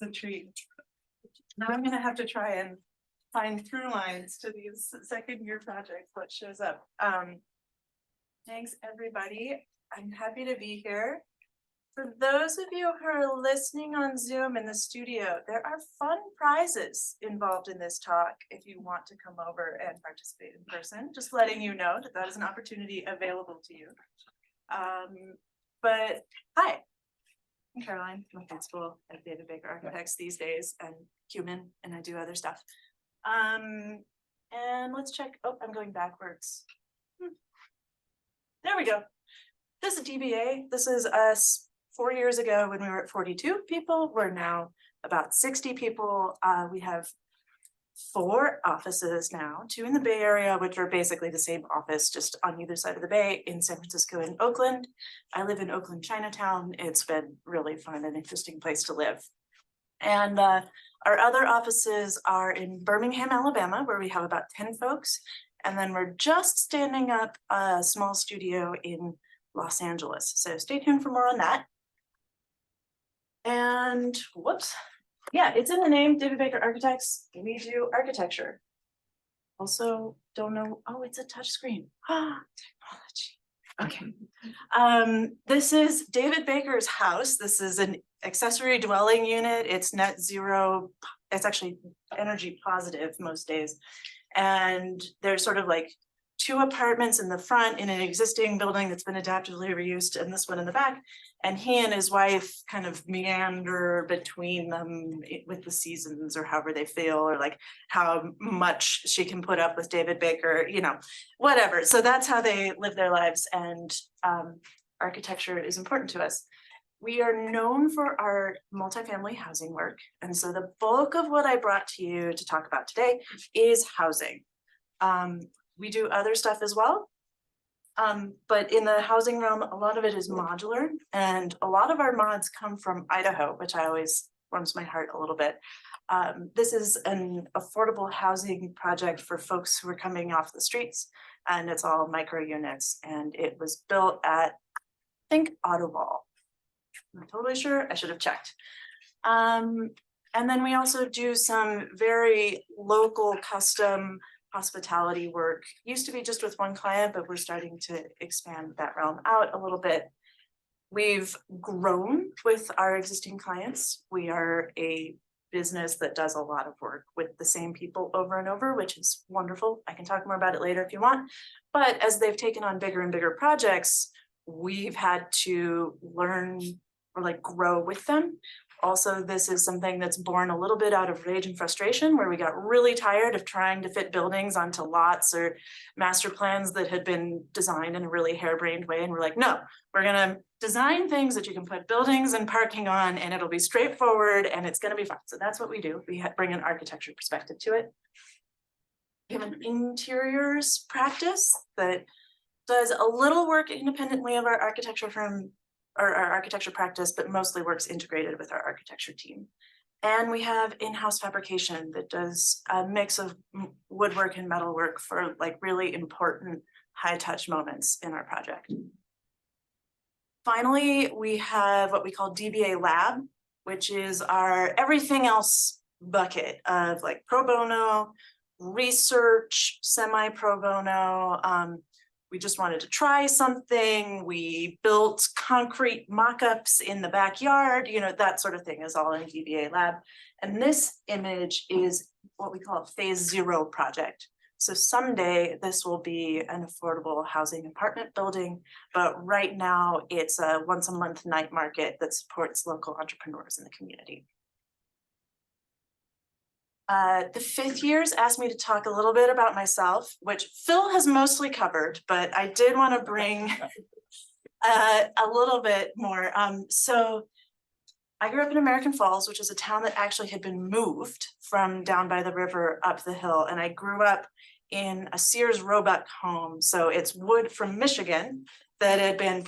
The treat. Now I'm gonna have to try and find through lines to these second year projects, what shows up. Thanks, everybody. I'm happy to be here. For those of you who are listening on Zoom in the studio, there are fun prizes involved in this talk if you want to come over and participate in person. Just letting you know that that is an opportunity available to you. But hi, I'm Caroline. I'm a principal at David Baker Architects these days and human, and I do other stuff. And let's check. Oh, I'm going backwards. There we go. This is DBA. This is us 4 years ago when we were at 42 people. We're now about 60 people. We have 4 offices now, 2 in the Bay Area, which are basically the same office, just on either side of the Bay, in San Francisco and Oakland. I live in Oakland, Chinatown. It's been really fun and interesting place to live. And our other offices are in Birmingham, Alabama, where we have about 10 folks. And then we're just standing up a small studio in Los Angeles. So stay tuned for more on that. And whoops. Yeah, it's in the name, David Baker Architects. We do architecture. Also, don't know. Oh, it's a touch screen. Ah, technology. Okay. This is David Baker's house. This is an accessory dwelling unit. It's net zero. It's actually energy positive most days. And there's sort of like 2 apartments in the front in an existing building that's been adaptively reused, and this one in the back. And he and his wife kind of meander between them with the seasons, or however they feel, or like how much she can put up with David Baker, you know, whatever. So that's how they live their lives. And architecture is important to us. We are known for our multifamily housing work. And so the bulk of what I brought to you to talk about today is housing. We do other stuff as well. But in the housing realm, a lot of it is modular, and a lot of our mods come from Idaho, which I always warms my heart a little bit. This is an affordable housing project for folks who are coming off the streets, and it's all micro units, and it was built at, I think, Autoball. I'm not totally sure, I should have checked. And then we also do some very local custom hospitality work. Used to be just with one client, but we're starting to expand that realm out a little bit. We've grown with our existing clients. We are a business that does a lot of work with the same people over and over, which is wonderful. I can talk more about it later if you want. But as they've taken on bigger and bigger projects, we've had to learn or like grow with them. Also, this is something that's born a little bit out of rage and frustration, where we got really tired of trying to fit buildings onto lots or master plans that had been designed in a really harebrained way. And we're like, no, we're gonna design things that you can put buildings and parking on, and it'll be straightforward and it's gonna be fun. So that's what we do. We bring an architecture perspective to it. We have an interiors practice that does a little work independently of our architecture firm, or our architecture practice, but mostly works integrated with our architecture team. And we have in-house fabrication that does a mix of woodwork and metalwork for like really important high-touch moments in our project. Finally, we have what we call DBA Lab, which is our everything else bucket of like pro bono, research, semi-pro bono. We just wanted to try something. We built concrete mock-ups in the backyard, you know, that sort of thing is all in DBA Lab. And this image is what we call a phase 0 project. So someday this will be an affordable housing apartment building, but right now it's a once-a-month night market that supports local entrepreneurs in the community. The 5th years asked me to talk a little bit about myself, which Phil has mostly covered, but I did want to bring a little bit more. So I grew up in American Falls, which is a town that actually had been moved from down by the river up the hill. And I grew up in a Sears Roebuck home. So it's wood from Michigan that had been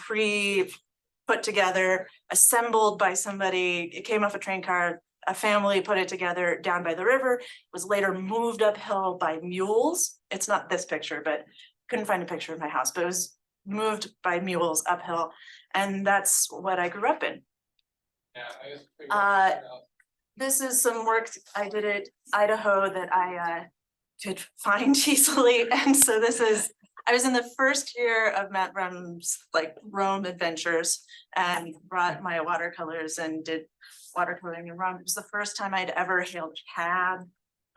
put together, assembled by somebody. It came off a train car. A family put it together down by the river, was later moved uphill by mules. It's not this picture, but couldn't find a picture of my house, but it was moved by mules uphill. And that's what I grew up in. Yeah, I just figured out this is some work I did at Idaho that I could find easily. And so I was in the first year of Matt Rum's like Rome adventures and brought my watercolors and did watercoloring in Rome. It was the first time I'd ever hailed a cab.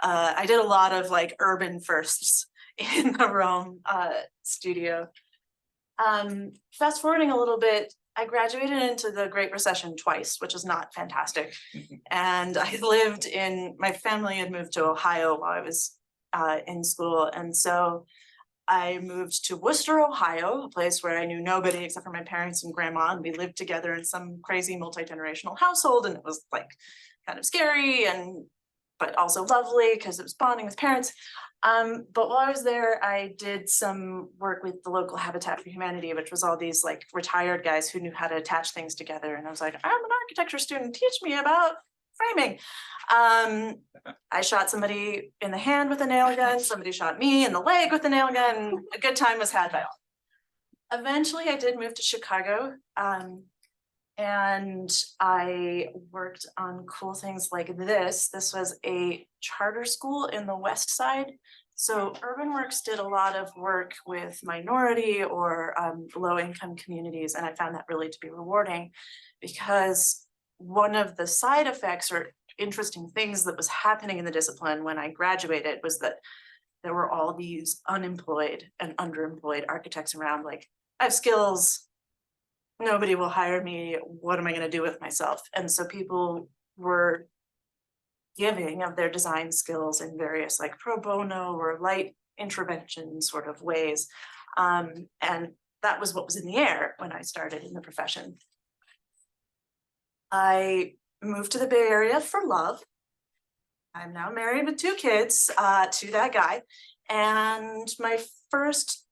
I did a lot of like urban firsts in the Rome studio. Fast forwarding a little bit, I graduated into the Great Recession twice, which is not fantastic. And my family had moved to Ohio while I was in school. And so I moved to Worcester, Ohio, a place where I knew nobody except for my parents and grandma. And we lived together in some crazy multi-generational household. And it was like kind of scary but also lovely because it was bonding with parents. But while I was there, I did some work with the local Habitat for Humanity, which was all these like retired guys who knew how to attach things together. And I was like, I'm an architecture student, teach me about framing. I shot somebody in the hand with a nail gun, somebody shot me in the leg with a nail gun. A good time was had by all. Eventually I did move to Chicago. And I worked on cool things like this. This was a charter school in the West Side. So Urban Works did a lot of work with minority or low-income communities. And I found that really to be rewarding because one of the side effects or interesting things that was happening in the discipline when I graduated was that there were all these unemployed and underemployed architects around, like, I have skills, nobody will hire me, what am I going to do with myself? And so people were giving of their design skills in various like pro bono or light intervention sort of ways. And that was what was in the air when I started in the profession. I moved to the Bay Area for love. I'm now married with 2 kids to that guy. And my first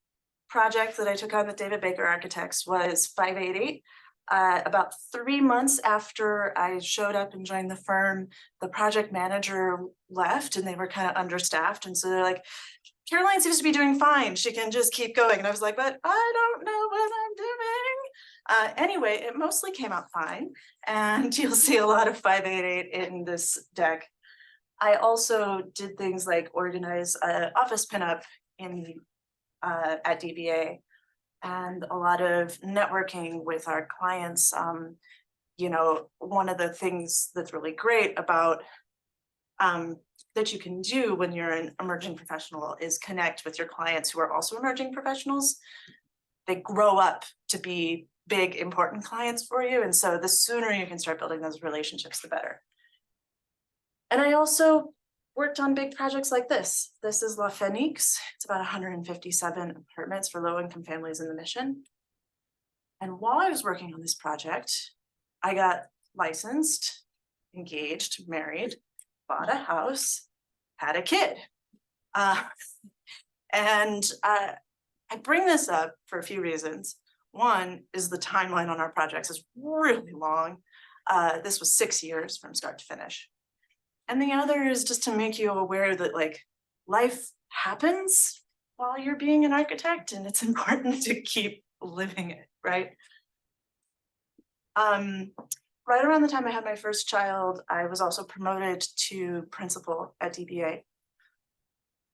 project that I took on with David Baker Architects was 588. About 3 months after I showed up and joined the firm, the project manager left and they were kind of understaffed. And so they're like, Caroline seems to be doing fine. She can just keep going. And I was like, but I don't know what I'm doing. Anyway, it mostly came out fine. And you'll see a lot of 588 in this deck. I also did things like organize an office pinup at DBA and a lot of networking with our clients. You know, one of the things that's really great about that you can do when you're an emerging professional is connect with your clients who are also emerging professionals. They grow up to be big, important clients for you. And so the sooner you can start building those relationships, the better. And I also worked on big projects like this. This is La Phoenix. It's about 157 apartments for low-income families in the Mission. And while I was working on this project, I got licensed, engaged, married, bought a house, had a kid. I bring this up for a few reasons. One is the timeline on our projects is really long. This was 6 years from start to finish. And the other is just to make you aware that like life happens while you're being an architect and it's important to keep living it, right? Right around the time I had my first child, I was also promoted to principal at DBA.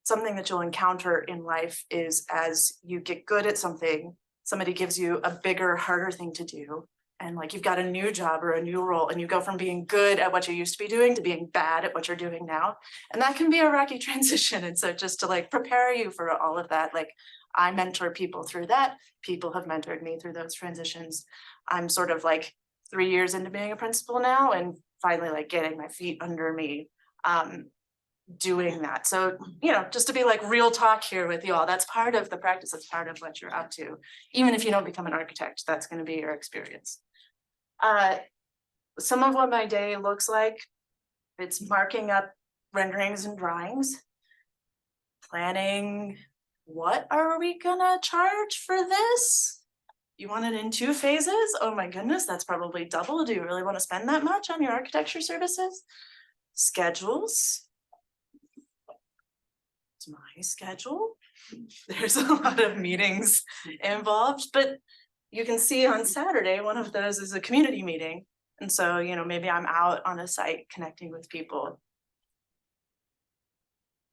Something that you'll encounter in life is as you get good at something, somebody gives you a bigger, harder thing to do. And like you've got a new job or a new role and you go from being good at what you used to be doing to being bad at what you're doing now. And that can be a rocky transition. And so just to like prepare you for all of that, like I mentor people through that. People have mentored me through those transitions. I'm sort of like 3 years into being a principal now and finally like getting my feet under me doing that. So, you know, just to be like real talk here with you all, that's part of the practice. That's part of what you're up to. Even if you don't become an architect, that's going to be your experience. Some of what my day looks like, it's marking up renderings and drawings, planning, what are we gonna charge for this? You want it in 2 phases? Oh my goodness, that's probably double. Do you really want to spend that much on your architecture services? Schedules. It's my schedule. There's a lot of meetings involved, but you can see on Saturday, one of those is a community meeting. And so, you know, maybe I'm out on a site connecting with people.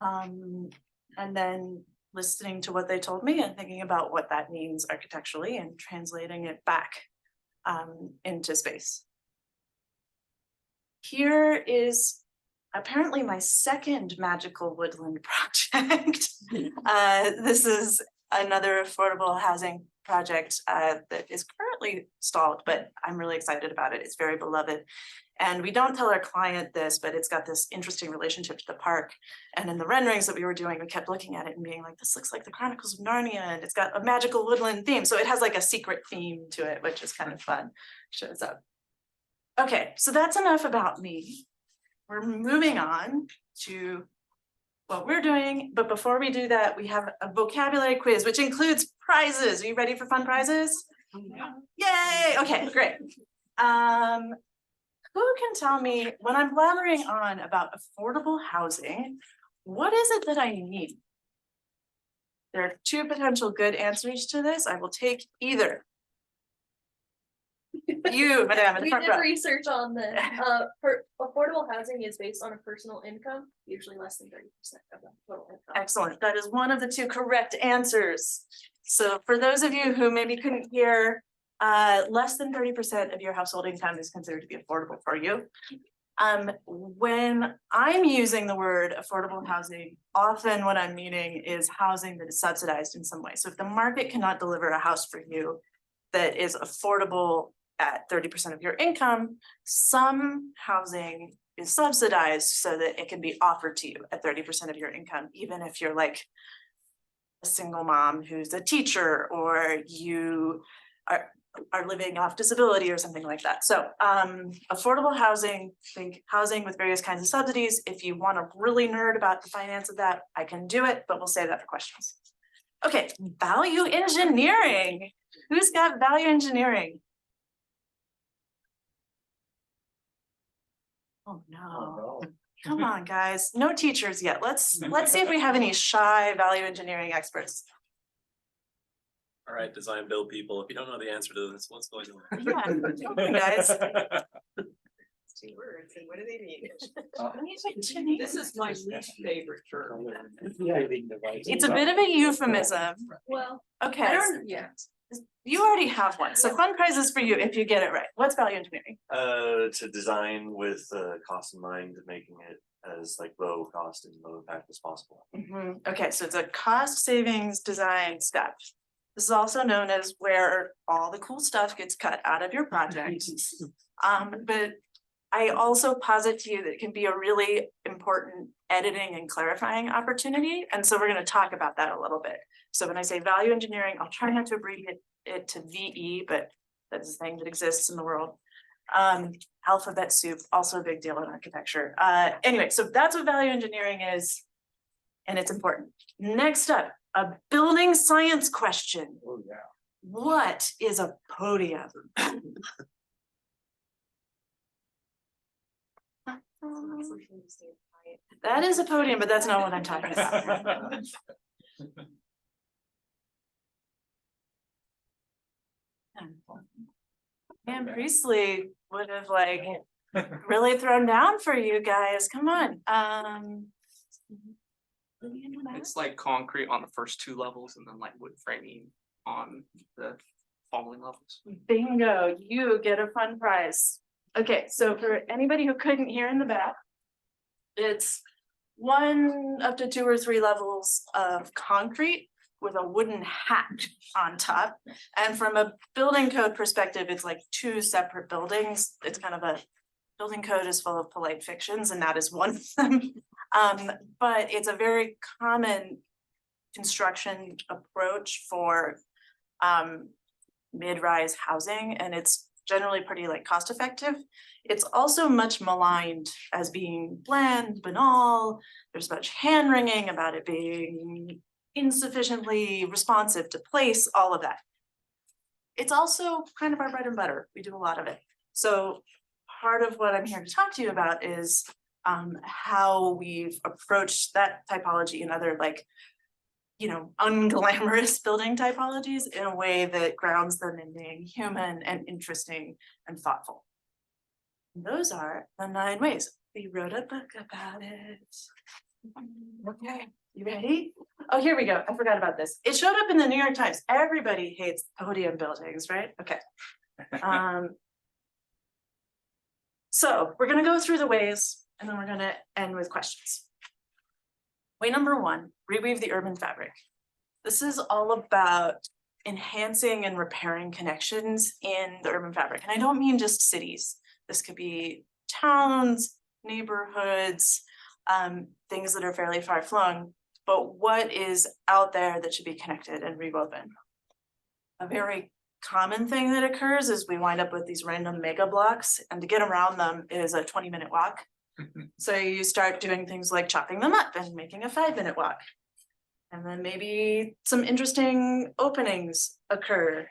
And then listening to what they told me and thinking about what that means architecturally and translating it back into space. Here is apparently my second magical woodland project. This is another affordable housing project that is currently stalled, but I'm really excited about it. It's very beloved. And we don't tell our client this, but it's got this interesting relationship to the park. And in the renderings that we were doing, we kept looking at it and being like, this looks like the Chronicles of Narnia, and it's got a magical woodland theme. So it has like a secret theme to it, which is kind of fun. Shows up. Okay, so that's enough about me. We're moving on to what we're doing, but before we do that, we have a vocabulary quiz, which includes prizes. Are you ready for fun prizes? Yeah. Yay! Okay, great. Who can tell me, when I'm blabbering on about affordable housing, what is it that I need? There are two potential good answers to this. I will take either. You, madam, in the We front did row. research on this. Affordable housing is based on a personal income, usually less than 30% of the total income. Excellent. That is one of the two correct answers. So for those of you who maybe couldn't hear, less than 30% of your household income is considered to be affordable for you. When I'm using the word affordable housing, often what I'm meaning is housing that is subsidized in some way. So if the market cannot deliver a house for you that is affordable at 30% of your income, some housing is subsidized so that it can be offered to you at 30% of your income, even if you're like a single mom who's a teacher, or you are living off disability or something like that. So affordable housing, think housing with various kinds of subsidies. If you want to really nerd about the finance of that, I can do it, but we'll save that for questions. Okay, value engineering. Who's got value engineering? Oh no. Come on, guys. No teachers yet. Let's see if we have any shy value engineering experts. All right, design build people. If you don't know the answer to this, what's going on? Yeah, come on, guys. 2 words, and what do they mean? This is my least favorite term. It's a bit of a euphemism. Well, Okay, I don't, yeah. you already have one. So fun prizes for you if you get it right. What's value engineering? To design with cost in mind, making it as like low cost and low impact as possible. Okay, so it's a cost savings design step. This is also known as where all the cool stuff gets cut out of your project. But I also posit to you that it can be a really important editing and clarifying opportunity. And so we're going to talk about that a little bit. So when I say value engineering, I'll try not to abbreviate it to VE, but that's a thing that exists in the world. Alphabet soup, also a big deal in architecture. Anyway, so that's what value engineering is, and it's important. Next up, a building science question. Oh yeah. What is a podium? That is a podium, but that's not what I'm talking about. Man, Priestley would have like really thrown down for you guys. Come on. It's like concrete on the first 2 levels and then like wood framing on the following levels. Bingo, you get a fun prize. Okay, so for anybody who couldn't hear in the back, it's 1 up to 2 or 3 levels of concrete with a wooden hat on top. And from a building code perspective, it's like 2 separate buildings. It's kind of a building code is full of polite fictions, and that is one of them. But it's a very common construction approach for mid-rise housing, and it's generally pretty like cost effective. It's also much maligned as being bland, banal. There's much hand wringing about it being insufficiently responsive to place, all of that. It's also kind of our bread and butter. We do a lot of it. So part of what I'm here to talk to you about is how we've approached that typology and other like, you know, unglamorous building typologies in a way that grounds them in being human and interesting and thoughtful. Those are the 9 ways. We wrote a book about it. Okay, you ready? Oh, here we go. I forgot about this. It showed up in the New York Times. Everybody hates podium buildings, right? Okay. So we're gonna go through the ways and then we're gonna end with questions. Way number 1, reweave the urban fabric. This is all about enhancing and repairing connections in the urban fabric. And I don't mean just cities. This could be towns, neighborhoods, things that are fairly far flung, but what is out there that should be connected and rewoven? A very common thing that occurs is we wind up with these random mega blocks, and to get around them is a 20-minute walk. So you start doing things like chopping them up and making a 5-minute walk. And then maybe some interesting openings occur.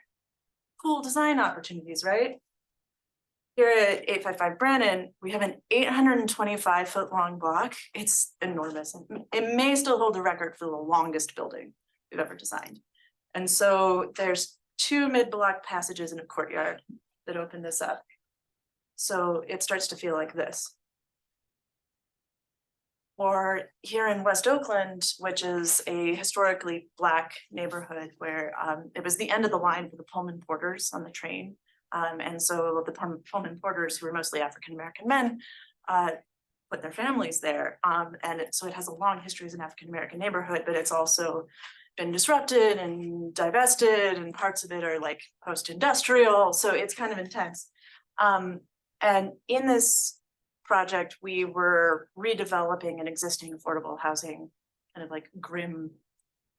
Cool design opportunities, right? Here at 855 Brannan, we have an 825-foot long block. It's enormous. It may still hold the record for the longest building we've ever designed. And so there's 2 mid-block passages in a courtyard that open this up. So it starts to feel like this. Or here in West Oakland, which is a historically Black neighborhood where it was the end of the line for the Pullman porters on the train. And so the Pullman porters, who were mostly African-American men, put their families there. So it has a long history as an African-American neighborhood, but it's also been disrupted and divested, and parts of it are like post-industrial. So it's kind of intense. And in this project, we were redeveloping an existing affordable housing, kind of like grim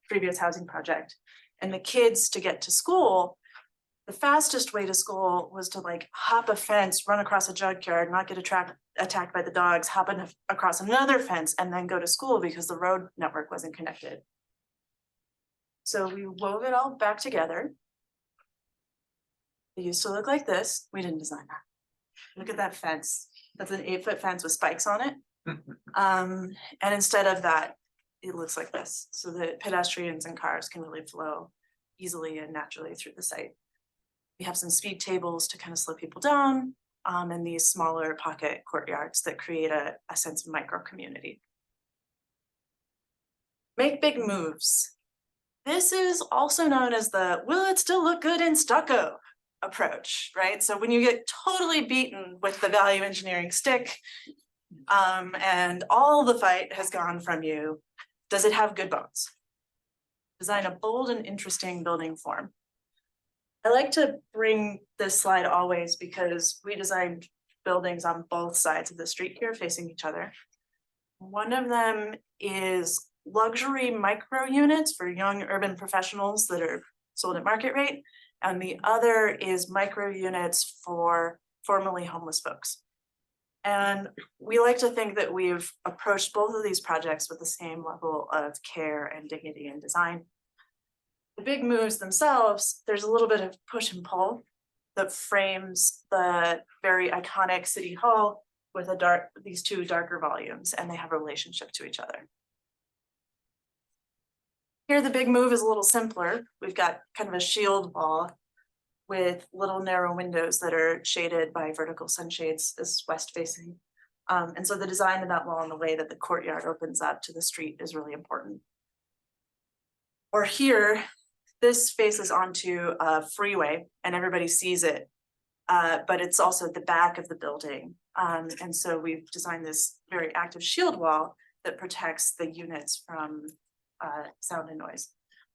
previous housing project. And the kids, to get to school, the fastest way to school was to like hop a fence, run across a junkyard, not get attacked by the dogs, hop across another fence, and then go to school because the road network wasn't connected. So we wove it all back together. It used to look like this. We didn't design that. Look at that fence. That's an 8-foot fence with spikes on it. And instead of that, it looks like this, so that pedestrians and cars can really flow easily and naturally through the site. We have some speed tables to kind of slow people down, and these smaller pocket courtyards that create a sense of micro community. Make big moves. This is also known as the will it still look good in stucco approach, right? So when you get totally beaten with the value engineering stick, and all the fight has gone from you, does it have good bones? Design a bold and interesting building form. I like to bring this slide always because we designed buildings on both sides of the street here facing each other. One of them is luxury micro units for young urban professionals that are sold at market rate. And the other is micro units for formerly homeless folks. And we like to think that we've approached both of these projects with the same level of care and dignity in design. The big moves themselves, there's a little bit of push and pull that frames the very iconic City Hall with these 2 darker volumes, and they have a relationship to each other. Here, the big move is a little simpler. We've got kind of a shield wall with little narrow windows that are shaded by vertical sunshades as west facing. And so the design of that wall and the way that the courtyard opens up to the street is really important. Or here, this faces onto a freeway and everybody sees it, but it's also at the back of the building. And so we've designed this very active shield wall that protects the units from sound and noise.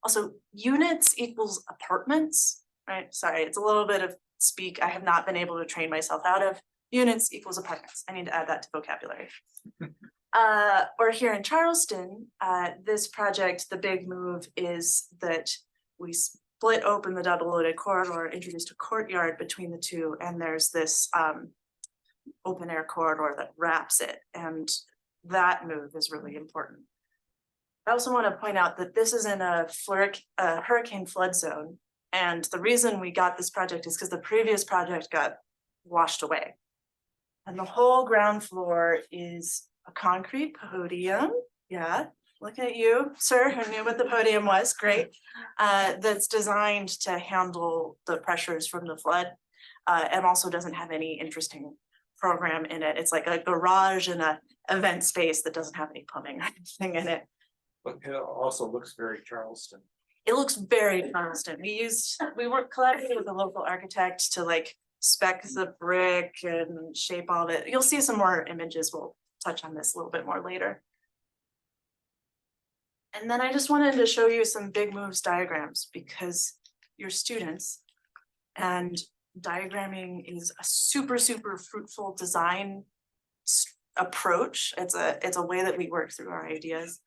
Also, units equals apartments, right? Sorry, it's a little bit of speak I have not been able to train myself out of. Units equals apartments. I need to add that to vocabulary. Or here in Charleston, this project, the big move is that we split open the double loaded corridor, introduced a courtyard between the 2, and there's this open air corridor that wraps it. And that move is really important. I also want to point out that this is in a hurricane flood zone. And the reason we got this project is because the previous project got washed away. And the whole ground floor is a concrete podium. Yeah, look at you, sir, who knew what the podium was. Great. That's designed to handle the pressures from the flood, and also doesn't have any interesting program in it. It's like a garage and a event space that doesn't have any plumbing or anything in it. But it also looks very Charleston. It looks very Charleston. We worked collaborated with a local architect to like spec the brick and shape all of it. You'll see some more images. We'll touch on this a little bit more later. And then I just wanted to show you some big moves diagrams because you're students and diagramming is a super fruitful design approach. It's a way that we work through our ideas.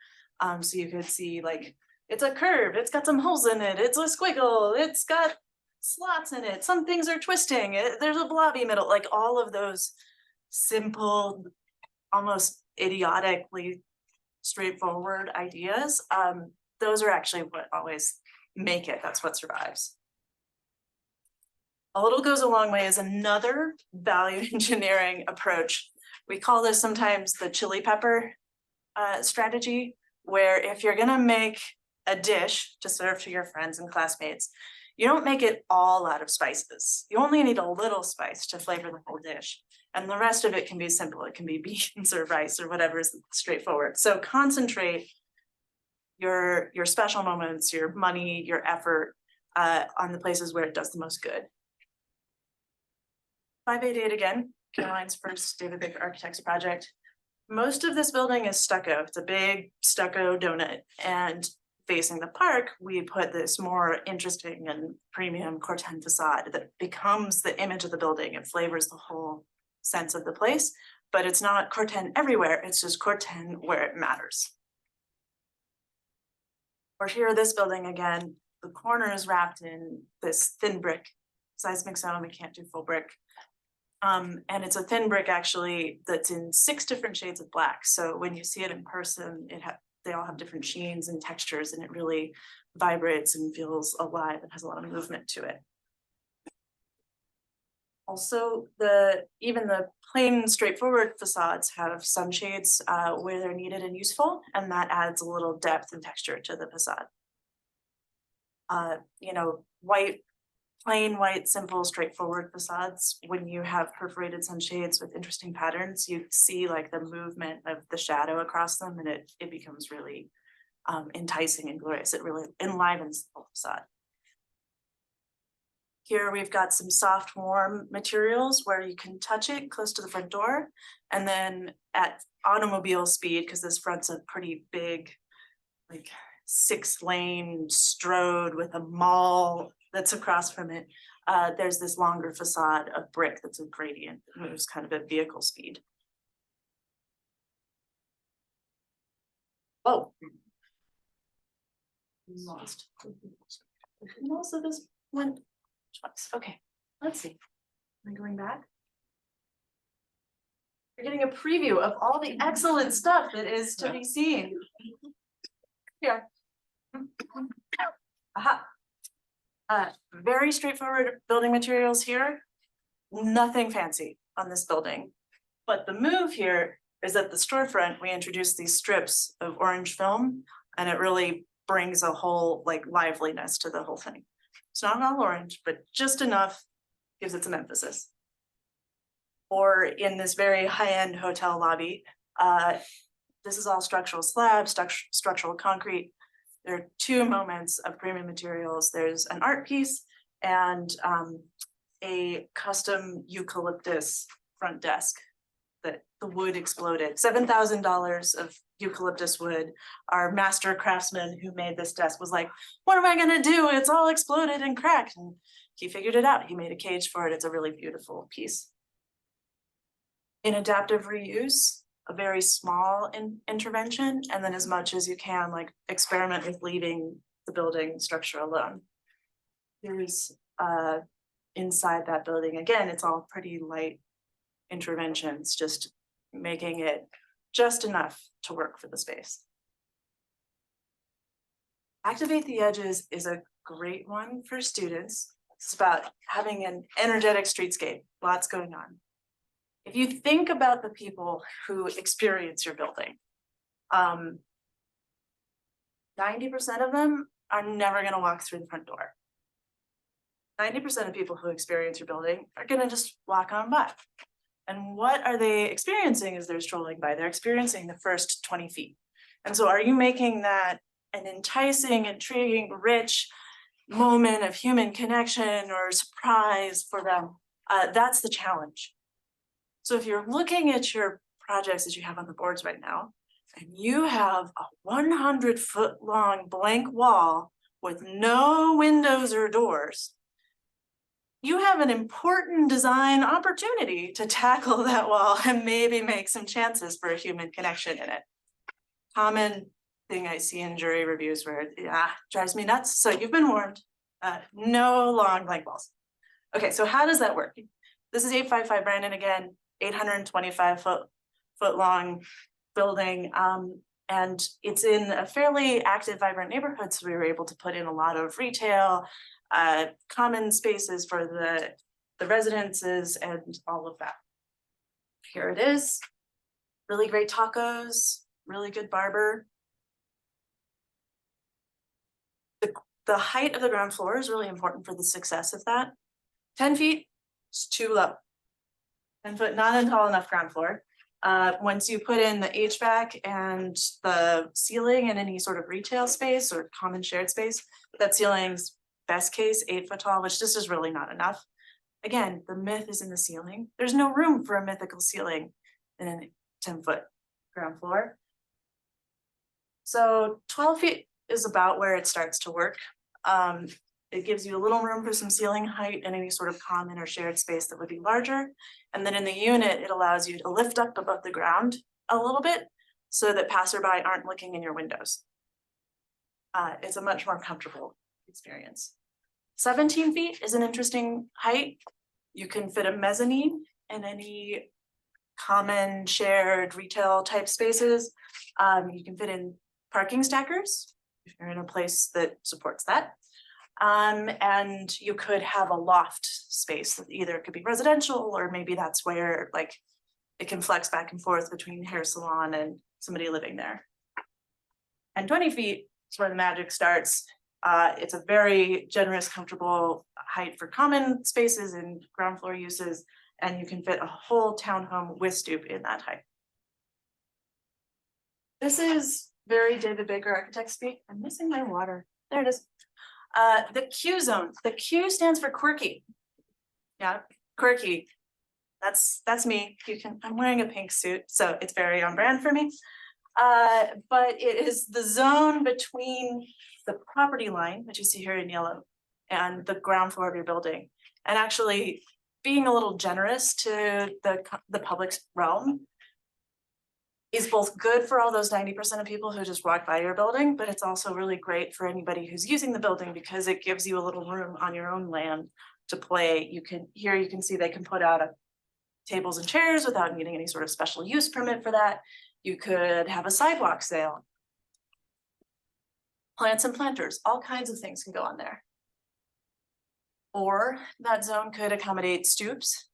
So you could see like, it's a curve, it's got some holes in it, it's a squiggle, it's got slots in it, some things are twisting, there's a blobby middle, like all of those simple, almost idiotically straightforward ideas. Those are actually what always make it, that's what survives. A little goes a long way is another value engineering approach. We call this sometimes the chili pepper strategy, where if you're gonna make a dish to serve to your friends and classmates, you don't make it all out of spices. You only need a little spice to flavor the whole dish. And the rest of it can be simple. It can be beans or rice or whatever is straightforward. So concentrate your special moments, your money, your effort on the places where it does the most good. 588 again, Caroline's first David Baker Architects project. Most of this building is stucco. It's a big stucco donut, and facing the park, we put this more interesting and premium Corten facade that becomes the image of the building. It flavors the whole sense of the place, but it's not Corten everywhere. It's just Corten where it matters. Or here, this building again, the corner is wrapped in this thin brick, seismic zone. We can't do full brick. And it's a thin brick actually that's in 6 different shades of black. So when you see it in person, they all have different sheens and textures, and it really vibrates and feels alive and has a lot of movement to it. Also, even the plain straightforward facades have sunshades where they're needed and useful, and that adds a little depth and texture to the facade. You know, plain white, simple, straightforward facades, when you have perforated sunshades with interesting patterns, you see like the movement of the shadow across them, and it becomes really enticing and glorious. It really enlivens the whole facade. Here we've got some soft, warm materials where you can touch it close to the front door, and then at automobile speed, because this front's a pretty big, like 6-lane strode with a mall that's across from it. There's this longer facade of brick that's a gradient that moves kind of at vehicle speed. Oh. Lost. And also this went twice. Okay, let's see. Am I going back? You're getting a preview of all the excellent stuff that is to be seen. Here. Aha. Very straightforward building materials here. Nothing fancy on this building. But the move here is at the storefront, we introduced these strips of orange film, and it really brings a whole like liveliness to the whole thing. It's not all orange, but just enough gives it some emphasis. Or in this very high-end hotel lobby, this is all structural slabs, structural concrete. There are 2 moments of premium materials. There's an art piece and a custom eucalyptus front desk that the wood exploded. $7,000 of eucalyptus wood. Our master craftsman who made this desk was like, what am I gonna do? It's all exploded and cracked. And he figured it out. He made a cage for it. It's a really beautiful piece. In adaptive reuse, a very small intervention, and then as much as you can, like experiment with leaving the building structure alone. Here's inside that building, again, it's all pretty light interventions, just making it just enough to work for the space. Activate the Edges is a great one for students. It's about having an energetic streetscape, lots going on. If you think about the people who experience your building, 90% of them are never gonna walk through the front door. 90% of people who experience your building are gonna just walk on by. And what are they experiencing as they're strolling by? They're experiencing the first 20 feet. And so are you making that an enticing, intriguing, rich moment of human connection or surprise for them? That's the challenge. So if you're looking at your projects that you have on the boards right now, and you have a 100-foot long blank wall with no windows or doors, you have an important design opportunity to tackle that wall and maybe make some chances for a human connection in it. Common thing I see in jury reviews where it drives me nuts. So you've been warned, no long blank walls. Okay, so how does that work? This is 855 Brandon again, 825 foot long building. And it's in a fairly active, vibrant neighborhood. So we were able to put in a lot of retail, common spaces for the residences and all of that. Here it is. Really great tacos, really good barber. The height of the ground floor is really important for the success of that. 10 feet is too low. 10 foot, not a tall enough ground floor. Once you put in the HVAC and the ceiling in any sort of retail space or common shared space, that ceiling's best case 8 foot tall, which just is really not enough. Again, the myth is in the ceiling. There's no room for a mythical ceiling in a 10-foot ground floor. So 12 feet is about where it starts to work. It gives you a little room for some ceiling height and any sort of common or shared space that would be larger. And then in the unit, it allows you to lift up above the ground a little bit so that passerby aren't looking in your windows. It's a much more comfortable experience. 17 feet is an interesting height. You can fit a mezzanine in any common shared retail type spaces. You can fit in parking stackers if you're in a place that supports that. And you could have a loft space that either could be residential or maybe that's where like it can flex back and forth between hair salon and somebody living there. And 20 feet is where the magic starts. It's a very generous, comfortable height for common spaces and ground floor uses, and you can fit a whole townhome with stoop in that height. This is very David Baker architect speak. I'm missing my water. There it is. The Q zone. The Q stands for quirky. Yeah, quirky. That's me. I'm wearing a pink suit, so it's very on brand for me. But it is the zone between the property line, which you see here in yellow, and the ground floor of your building. And actually being a little generous to the public realm is both good for all those 90% of people who just walk by your building, but it's also really great for anybody who's using the building because it gives you a little room on your own land to play. You can see they can put out tables and chairs without needing any sort of special use permit for that. You could have a sidewalk sale. Plants and planters, all kinds of things can go on there. Or that zone could accommodate stoops.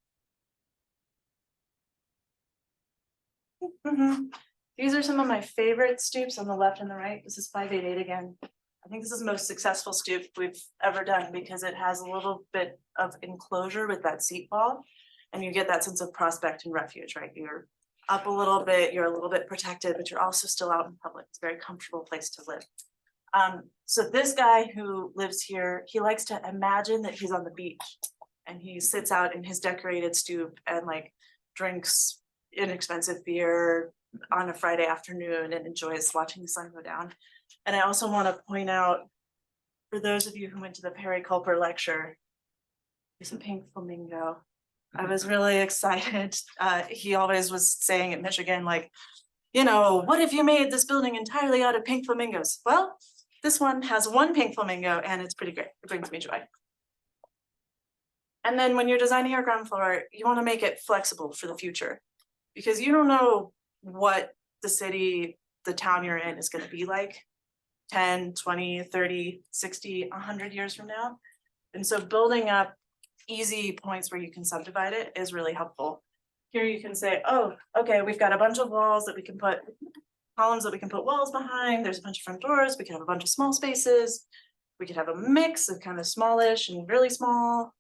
These are some of my favorite stoops on the left and the right. This is 588 again. I think this is the most successful stoop we've ever done because it has a little bit of enclosure with that seat wall, and you get that sense of prospect and refuge, right? You're up a little bit, you're a little bit protected, but you're also still out in public. It's a very comfortable place to live. So this guy who lives here, he likes to imagine that he's on the beach and he sits out in his decorated stoop and like drinks inexpensive beer on a Friday afternoon and enjoys watching the sun go down. And I also want to point out, for those of you who went to the Perry Culper lecture, there's a pink flamingo. I was really excited. He always was saying at Michigan, like, you know, what if you made this building entirely out of pink flamingos? Well, this one has one pink flamingo and it's pretty great. It brings me joy. And then when you're designing your ground floor, you want to make it flexible for the future because you don't know what the city, the town you're in is going to be like 10, 20, 30, 60, 100 years from now. And so building up easy points where you can subdivide it is really helpful. Here you can say, oh, okay, we've got a bunch of walls that we can put, columns that we can put walls behind. There's a bunch of front doors. We could have a bunch of small spaces. We could have a mix of kind of smallish and really small.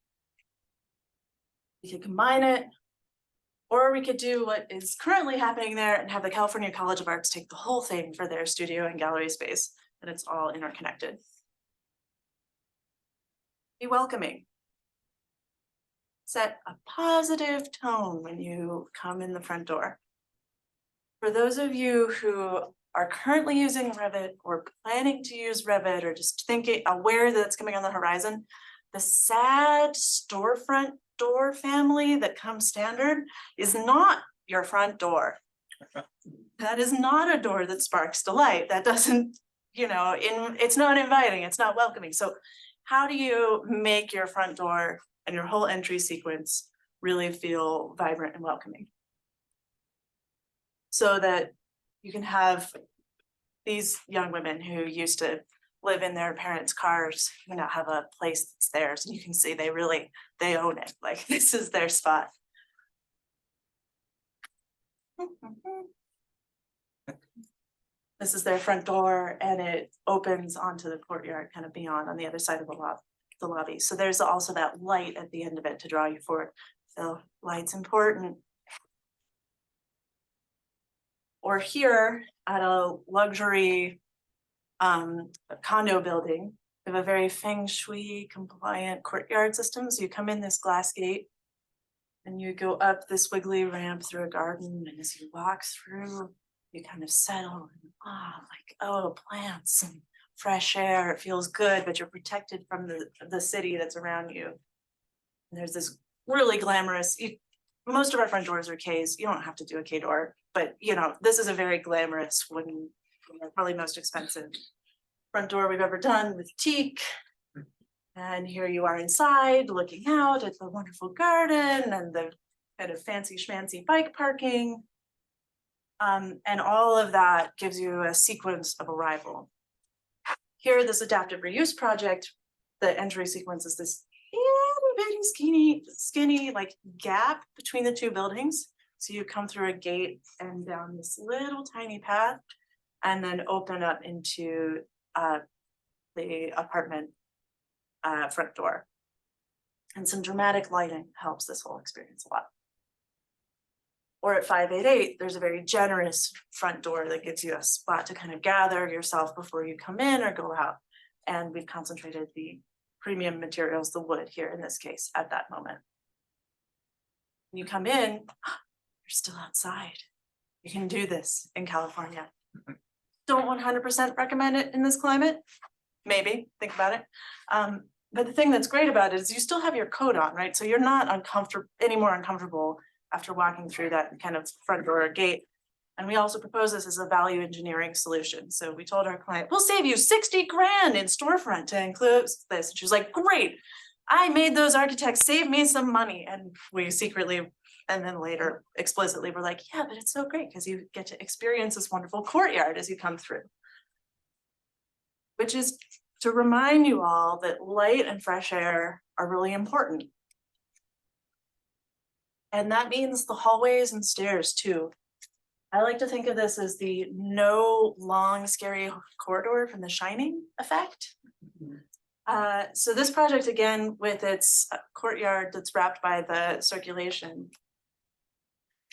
We could combine it. Or we could do what is currently happening there and have the California College of Arts take the whole thing for their studio and gallery space, and it's all interconnected. Be welcoming. Set a positive tone when you come in the front door. For those of you who are currently using Revit or planning to use Revit or just thinking, aware that it's coming on the horizon, the sad storefront door family that comes standard is not your front door. That is not a door that sparks delight. That doesn't, it's not inviting, it's not welcoming. So how do you make your front door and your whole entry sequence really feel vibrant and welcoming? So that you can have these young women who used to live in their parents' cars, now have a place that's theirs, and you can see they own it, like this is their spot. This is their front door and it opens onto the courtyard kind of beyond on the other side of the lobby. So there's also that light at the end of it to draw you forward. So light's important. Or here at a luxury condo building, we have a very feng shui compliant courtyard system. So you come in this glass gate and you go up this wiggly ramp through a garden, and as you walk through, you kind of settle and plants and fresh air. It feels good, but you're protected from the city that's around you. And there's this really glamorous, most of our front doors are Ks. You don't have to do a K door, but this is a very glamorous one, probably most expensive front door we've ever done with teak. And here you are inside looking out at the wonderful garden and the kind of fancy schmancy bike parking. And all of that gives you a sequence of arrival. Here, this adaptive reuse project, the entry sequence is this itty bitty skinny like gap between the two buildings. So you come through a gate and down this little tiny path and then open up into the apartment front door. And some dramatic lighting helps this whole experience a lot. Or at 588, there's a very generous front door that gives you a spot to kind of gather yourself before you come in or go out. And we've concentrated the premium materials, the wood here in this case, at that moment. When you come in, you're still outside. You can do this in California. Don't 100% recommend it in this climate. Maybe, think about it. But the thing that's great about it is you still have your coat on, right? So you're not any more uncomfortable after walking through that kind of front door or gate. And we also propose this as a value engineering solution. So we told our client, we'll save you 60 grand in storefront to include this. And she was like, great, I made those architects save me some money. And we secretly, and then later explicitly, were like, yeah, but it's so great because you get to experience this wonderful courtyard as you come through. Which is to remind you all that light and fresh air are really important. And that means the hallways and stairs too. I like to think of this as the no long scary corridor from The Shining effect. So this project, again, with its courtyard that's wrapped by the circulation.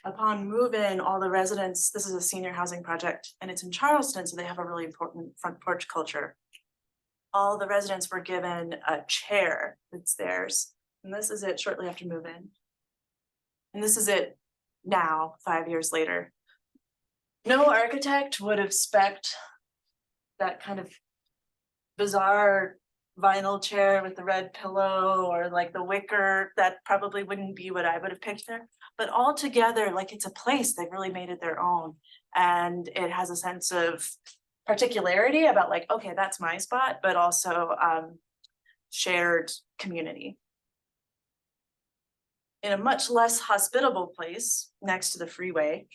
Upon move-in, all the residents, this is a senior housing project and it's in Charleston, so they have a really important front porch culture. All the residents were given a chair that's theirs. And this is it shortly after move-in. And this is it now, 5 years later. No architect would have spec'd that kind of bizarre vinyl chair with the red pillow or like the wicker. That probably wouldn't be what I would have picked there. But all together, like it's a place, they've really made it their own. And it has a sense of particularity about like, okay, that's my spot, but also shared community. In a much less hospitable place next to the freeway,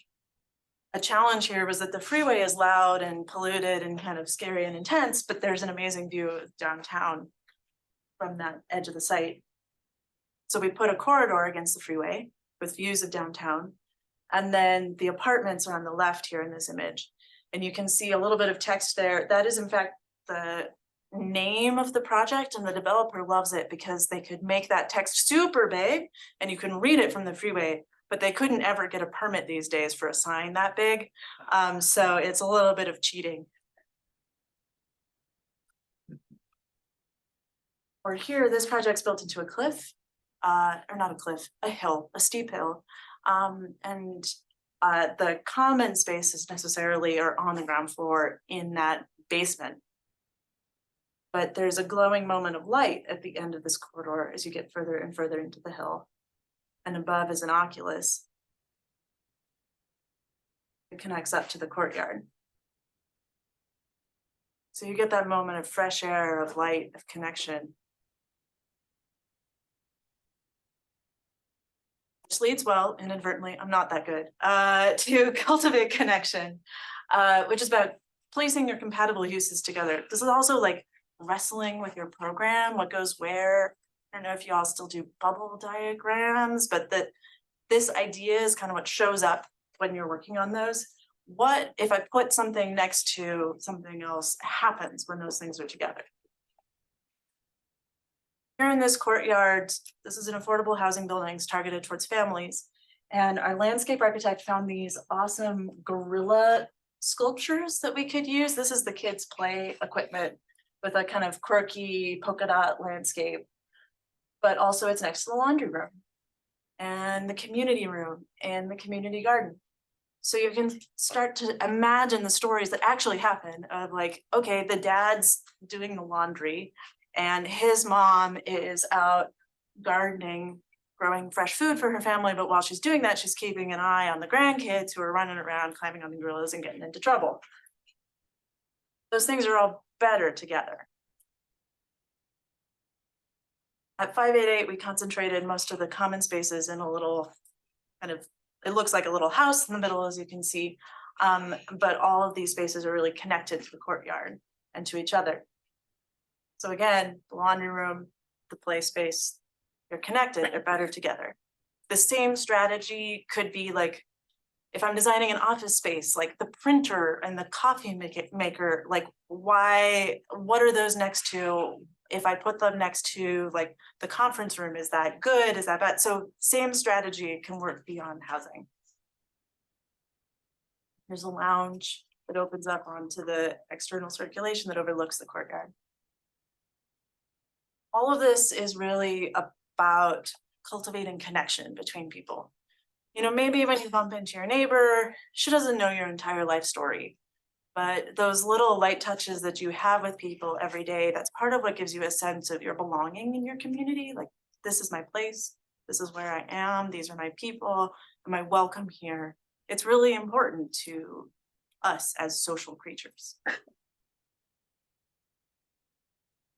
a challenge here was that the freeway is loud and polluted and kind of scary and intense, but there's an amazing view of downtown from that edge of the site. So we put a corridor against the freeway with views of downtown. And then the apartments are on the left here in this image. And you can see a little bit of text there. That is in fact the name of the project, and the developer loves it because they could make that text super big and you can read it from the freeway, but they couldn't ever get a permit these days for a sign that big. So it's a little bit of cheating. Or here, this project's built into a cliff, or not a cliff, a hill, a steep hill. And the common spaces necessarily are on the ground floor in that basement. But there's a glowing moment of light at the end of this corridor as you get further and further into the hill. And above is an oculus. It connects up to the courtyard. So you get that moment of fresh air, of light, of connection. Which leads well, inadvertently, I'm not that good, to cultivate connection, which is about placing your compatible uses together. This is also like wrestling with your program, what goes where. I don't know if you all still do bubble diagrams, but this idea is kind of what shows up when you're working on those. What if I put something next to something else happens when those things are together? Here in this courtyard, this is an affordable housing buildings targeted towards families. And our landscape architect found these awesome gorilla sculptures that we could use. This is the kids' play equipment with a kind of quirky polka dot landscape. But also it's next to the laundry room and the community room and the community garden. So you can start to imagine the stories that actually happen of like, okay, the dad's doing the laundry and his mom is out gardening, growing fresh food for her family. But while she's doing that, she's keeping an eye on the grandkids who are running around, climbing on the gorillas and getting into trouble. Those things are all better together. At 588, we concentrated most of the common spaces in a little kind of, it looks like a little house in the middle, as you can see. But all of these spaces are really connected to the courtyard and to each other. So again, the laundry room, the play space, they're connected, they're better together. The same strategy could be like, if I'm designing an office space, like the printer and the coffee maker, like what are those next to? If I put them next to like the conference room, is that good? Is that bad? So same strategy can work beyond housing. There's a lounge that opens up onto the external circulation that overlooks the courtyard. All of this is really about cultivating connection between people. You know, maybe when you bump into your neighbor, she doesn't know your entire life story, but those little light touches that you have with people every day, that's part of what gives you a sense of your belonging in your community. Like, this is my place, this is where I am, these are my people, am I welcome here? It's really important to us as social creatures.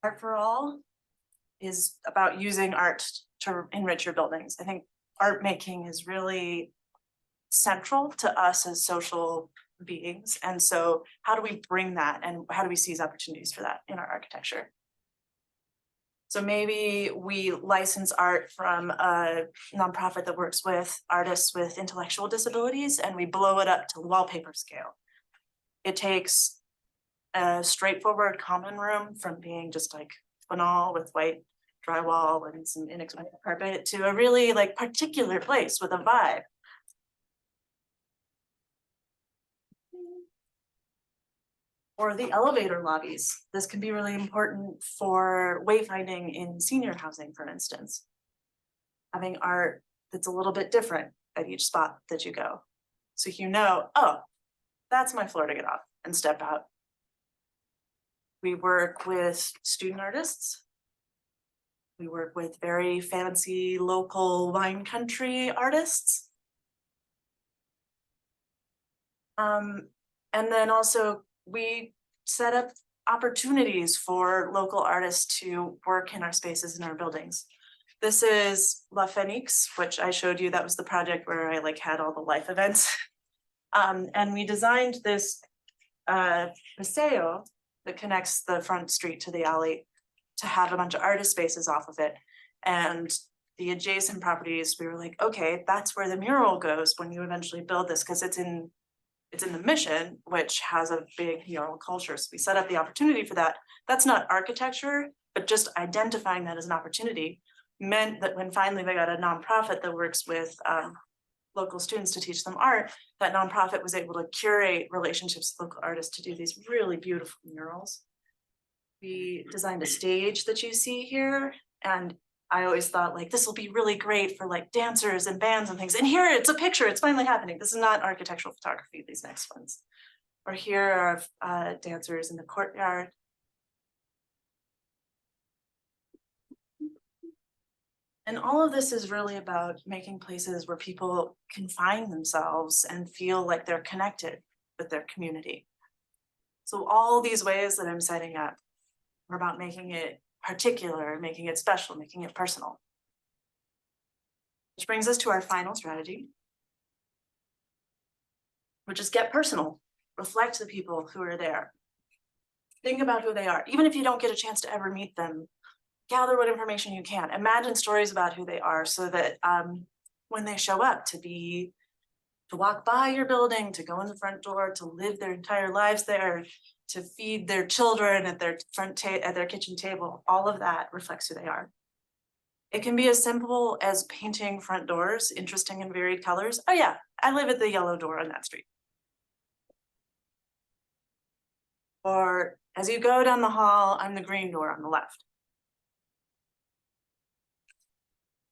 Art for All is about using art to enrich your buildings. I think art making is really central to us as social beings. And so how do we bring that and how do we seize opportunities for that in our architecture? So maybe we license art from a nonprofit that works with artists with intellectual disabilities and we blow it up to wallpaper scale. It takes a straightforward common room from being just like banal with white drywall and some inexpensive carpet to a really like particular place with a vibe. Or the elevator lobbies. This can be really important for wayfinding in senior housing, for instance. Having art that's a little bit different at each spot that you go. So you know, oh, that's my floor to get off and step out. We work with student artists. We work with very fancy local wine country artists. And then also we set up opportunities for local artists to work in our spaces in our buildings. This is La Phoenix, which I showed you. That was the project where I like had all the life events. And we designed this paseo that connects the front street to the alley to have a bunch of artist spaces off of it. And the adjacent properties, we were like, okay, that's where the mural goes when you eventually build this, because it's in the mission, which has a big mural culture. So we set up the opportunity for that. That's not architecture, but just identifying that as an opportunity meant that when finally we got a nonprofit that works with local students to teach them art, that nonprofit was able to curate relationships with local artists to do these really beautiful murals. We designed a stage that you see here, and I always thought like this will be really great for like dancers and bands and things. And here it's a picture, it's finally happening. This is not architectural photography, these next ones. Or here are dancers in the courtyard. And all of this is really about making places where people can find themselves and feel like they're connected with their community. So all these ways that I'm setting up are about making it particular, making it special, making it personal. Which brings us to our final strategy, which is get personal, reflect the people who are there. Think about who they are, even if you don't get a chance to ever meet them. Gather what information you can. Imagine stories about who they are so that when they show up to walk by your building, to go in the front door, to live their entire lives there, to feed their children at their at their kitchen table, all of that reflects who they are. It can be as simple as painting front doors, interesting and varied colors. Oh yeah, I live at the yellow door on that street. Or as you go down the hall, I'm the green door on the left.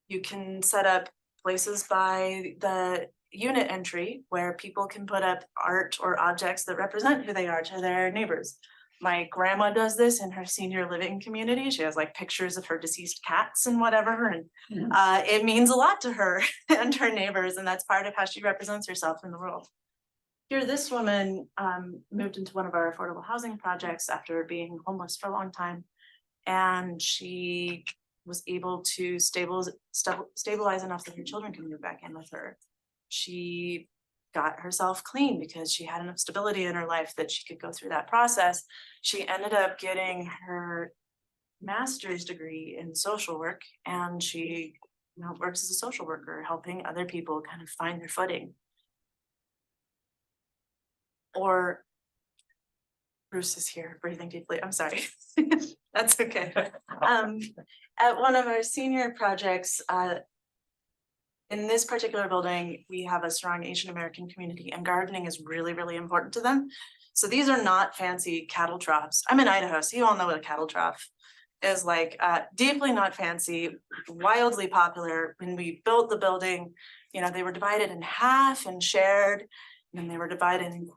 You can set up places by the unit entry where people can put up art or objects that represent who they are to their neighbors. My grandma does this in her senior living community. She has like pictures of her deceased cats and whatever, and it means a lot to her and her neighbors, and that's part of how she represents herself in the world. Here, this woman moved into one of our affordable housing projects after being homeless for a long time, and she was able to stabilize enough that her children can move back in with her. She got herself clean because she had enough stability in her life that she could go through that process. She ended up getting her master's degree in social work, and she works as a social worker, helping other people kind of find their footing. Or Bruce is here breathing deeply. I'm sorry. That's okay. At one of our senior projects, in this particular building, we have a strong Asian American community, and gardening is really, really important to them. So these are not fancy cattle troughs. I'm in Idaho, so you all know what a cattle trough is like. Deeply not fancy, wildly popular. When we built the building, they were divided in half and shared, and then they were divided in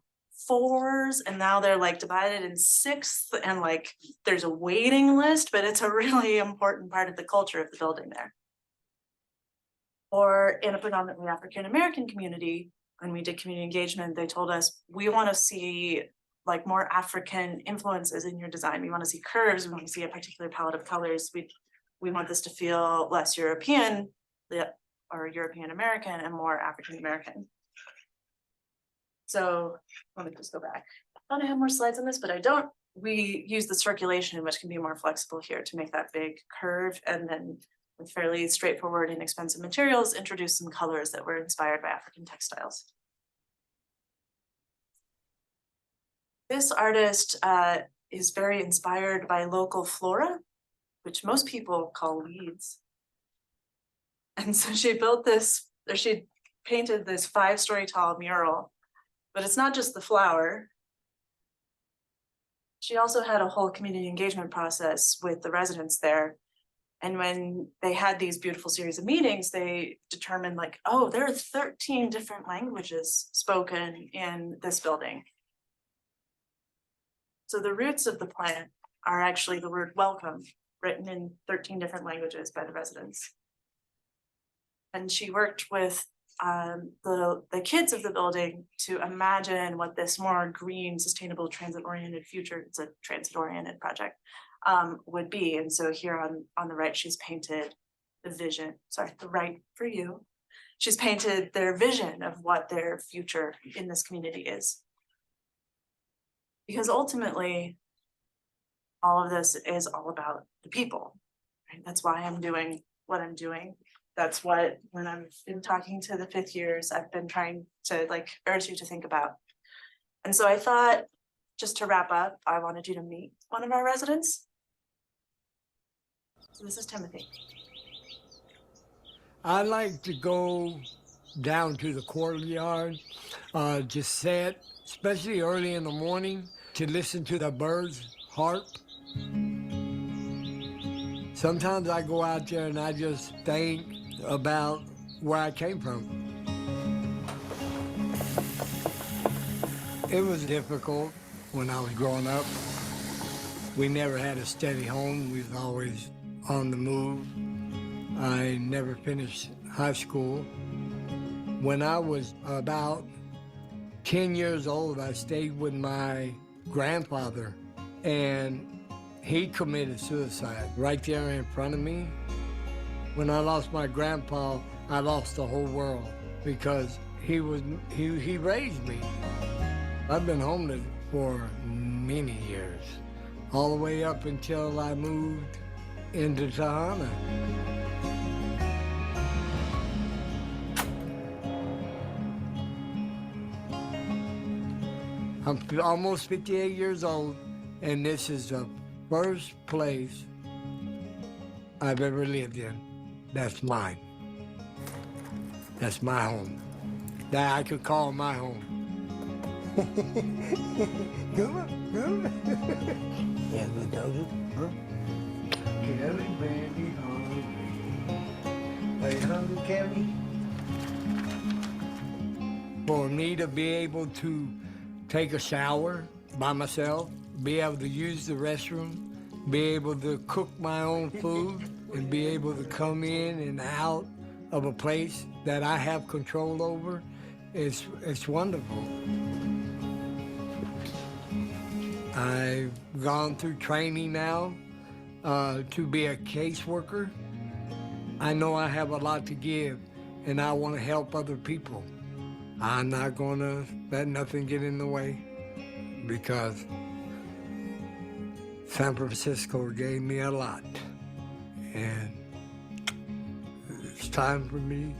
4s, and now they're like divided in 6, and like there's a waiting list, but it's a really important part of the culture of the building there. Or in a predominantly African American community, when we did community engagement, they told us, we want to see like more African influences in your design. We want to see curves, we want to see a particular palette of colors. We want this to feel less European or European American and more African American. So let me just go back. I thought I had more slides on this, but I don't. We use the circulation, which can be more flexible here to make that big curve, and then with fairly straightforward, inexpensive materials, introduce some colors that were inspired by African textiles. This artist is very inspired by local flora, which most people call weeds. And so she built this, or she painted this 5-story tall mural. But it's not just the flower. She also had a whole community engagement process with the residents there. And when they had these beautiful series of meetings, they determined like, oh, there are 13 different languages spoken in this building. So the roots of the plant are actually the word welcome, written in 13 different languages by the residents. And she worked with the kids of the building to imagine what this more green, sustainable, transit-oriented future, it's a transit-oriented project, would be. And so here on the right, she's painted the vision, sorry, the right for you. She's painted their vision of what their future in this community is. Because ultimately, all of this is all about the people, right? That's why I'm doing what I'm doing. That's what, when I've been talking to the 5th years, I've been trying to like urge you to think about. And so I thought, just to wrap up, I wanted you to meet one of our residents. So this is Timothy. I like to go down to the courtyard, just sit, especially early in the morning, to listen to the birds harp. Sometimes I go out there and I just think about where I came from. It was difficult when I was growing up. We never had a steady home. We was always on the move. I never finished high school. When I was about 10 years old, I stayed with my grandfather, and he committed suicide right there in front of me. When I lost my grandpa, I lost the whole world because he raised me. I've been homeless for many years, all the way up until I moved into Tahana. I'm almost 58 years old, and this is the first place I've ever lived in. That's mine. That's my home. That I could call my home. Come on, come on. Yeah, we told you, huh? Kelly, baby, hungry. Are you hungry, Kelly? For me to be able to take a shower by myself, be able to use the restroom, be able to cook my own food, and be able to come in and out of a place that I have control over, it's wonderful. I've gone through training now to be a caseworker. I know I have a lot to give, and I want to help other people. I'm not going to let nothing get in the way because San Francisco gave me a lot, and it's time for me.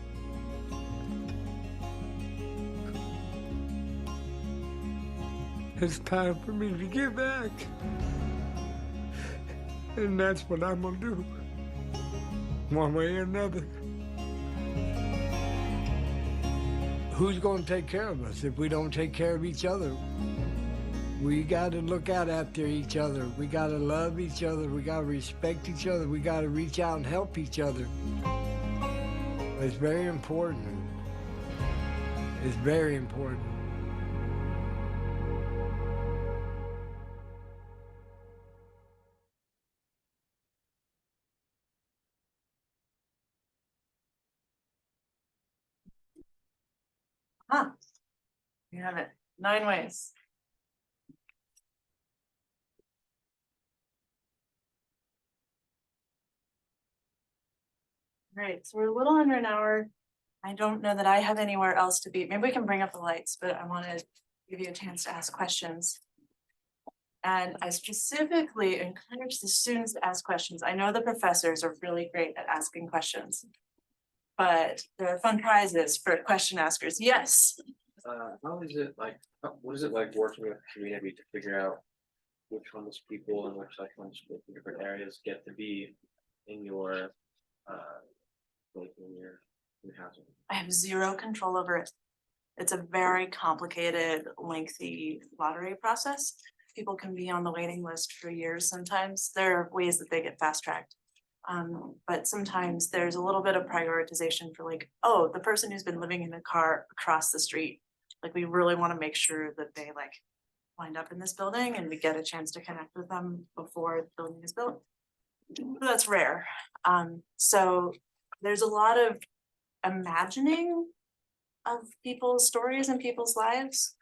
It's time for me to give back, and that's what I'm gonna do, one way or another. Who's gonna take care of us if we don't take care of each other? We gotta look out after each other. We gotta love each other. We gotta respect each other. We gotta reach out and help each other. It's very important. It's very important. Huh. You have it 9 ways. Right, so we're a little under an hour. I don't know that I have anywhere else to be. Maybe we can bring up the lights, but I want to give you a chance to ask questions. And I specifically encourage the students to ask questions. I know the professors are really great at asking questions, but there are fun prizes for question askers. Yes. How is it like, what is it like working with the community to figure out which homeless people and which like homeless people from different areas get to be in your, like in your housing? I have zero control over it. It's a very complicated, lengthy lottery process. People can be on the waiting list for years sometimes. There are ways that they get fast tracked. But sometimes there's a little bit of prioritization for like, oh, the person who's been living in a car across the street, like we really want to make sure that they like wind up in this building and we get a chance to connect with them before the building is built. That's rare. So there's a lot of imagining of people's stories and people's lives,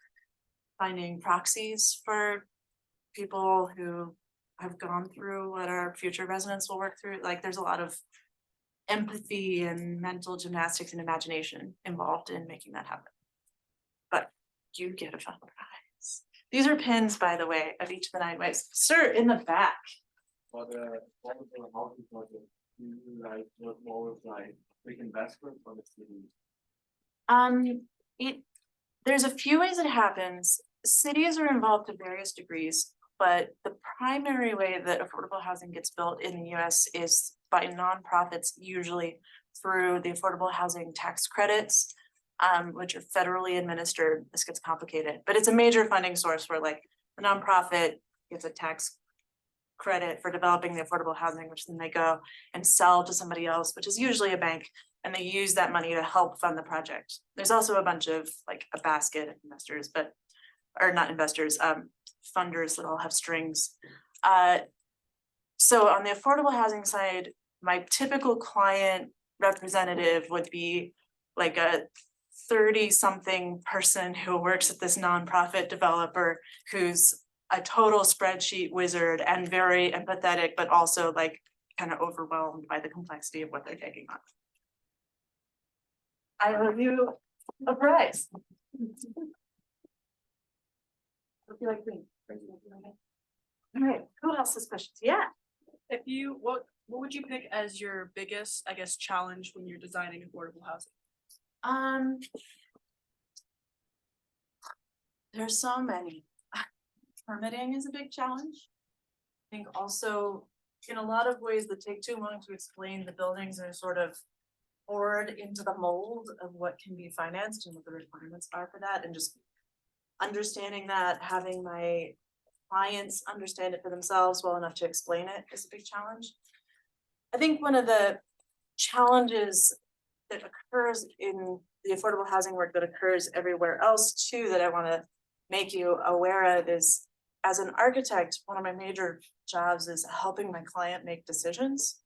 finding proxies for people who have gone through what our future residents will work through. Like there's a lot of empathy and mental gymnastics and imagination involved in making that happen. But you get a fun prize. These are pins, by the way, of each of the 9 ways. Sir, in the back. But what was the housing project? Like what was like big investment from the city? There's a few ways it happens. Cities are involved to various degrees, but the primary way that affordable housing gets built in the US is by nonprofits, usually through the affordable housing tax credits. which are federally administered. This gets complicated, but it's a major funding source where like the nonprofit gets a tax credit for developing the affordable housing, which then they go and sell to somebody else, which is usually a bank, and they use that money to help fund the project. There's also a bunch of like a basket of investors, but, or not investors, funders that all have strings. So on the affordable housing side, my typical client representative would be like a 30-something person who works at this nonprofit developer who's a total spreadsheet wizard and very empathetic, but also like kind of overwhelmed by the complexity of what they're taking on. I owe you a prize. Hope you like me. All right, who else has questions? Yeah. If you, what would you pick as your biggest, I guess, challenge when you're designing affordable housing? There's so many. Permitting is a big challenge. I think also in a lot of ways that take too long to explain, the buildings are sort of poured into the mold of what can be financed and what the requirements are for that, and just understanding that, having my clients understand it for themselves well enough to explain it is a big challenge. I think one of the challenges that occurs in the affordable housing work that occurs everywhere else too, that I want to make you aware of, is as an architect, one of my major jobs is helping my client make decisions.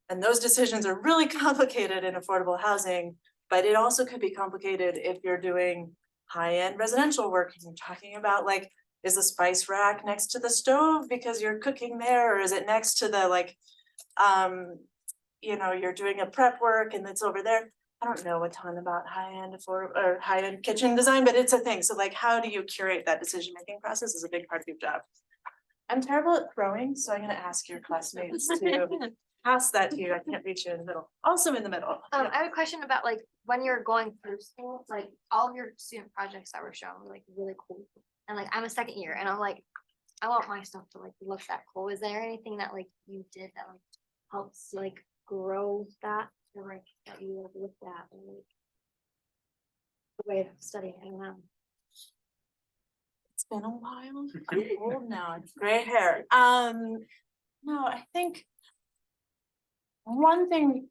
And those decisions are really complicated in affordable housing, but it also could be complicated if you're doing high-end residential work and you're talking about like, is the spice rack next to the stove because you're cooking there, or is it next to the like, you know, you're doing a prep work and it's over there. I don't know a ton about high-end affordable or high-end kitchen design, but it's a thing. So like, how do you curate that decision-making process is a big part of your job. I'm terrible at throwing, so I'm gonna ask your classmates to pass that to you. I can't reach you in the middle. Also in the middle. I have a question about like when you're going through school, like all of your student projects that were shown were like really cool. And like I'm a second year and I'm like, I want my stuff to like look that cool. Is there anything that like you did that like helps like grow that, or like that you like looked at and like the way of studying? I don't know. It's been a while. I'm old now. It's gray hair. No, I think one thing,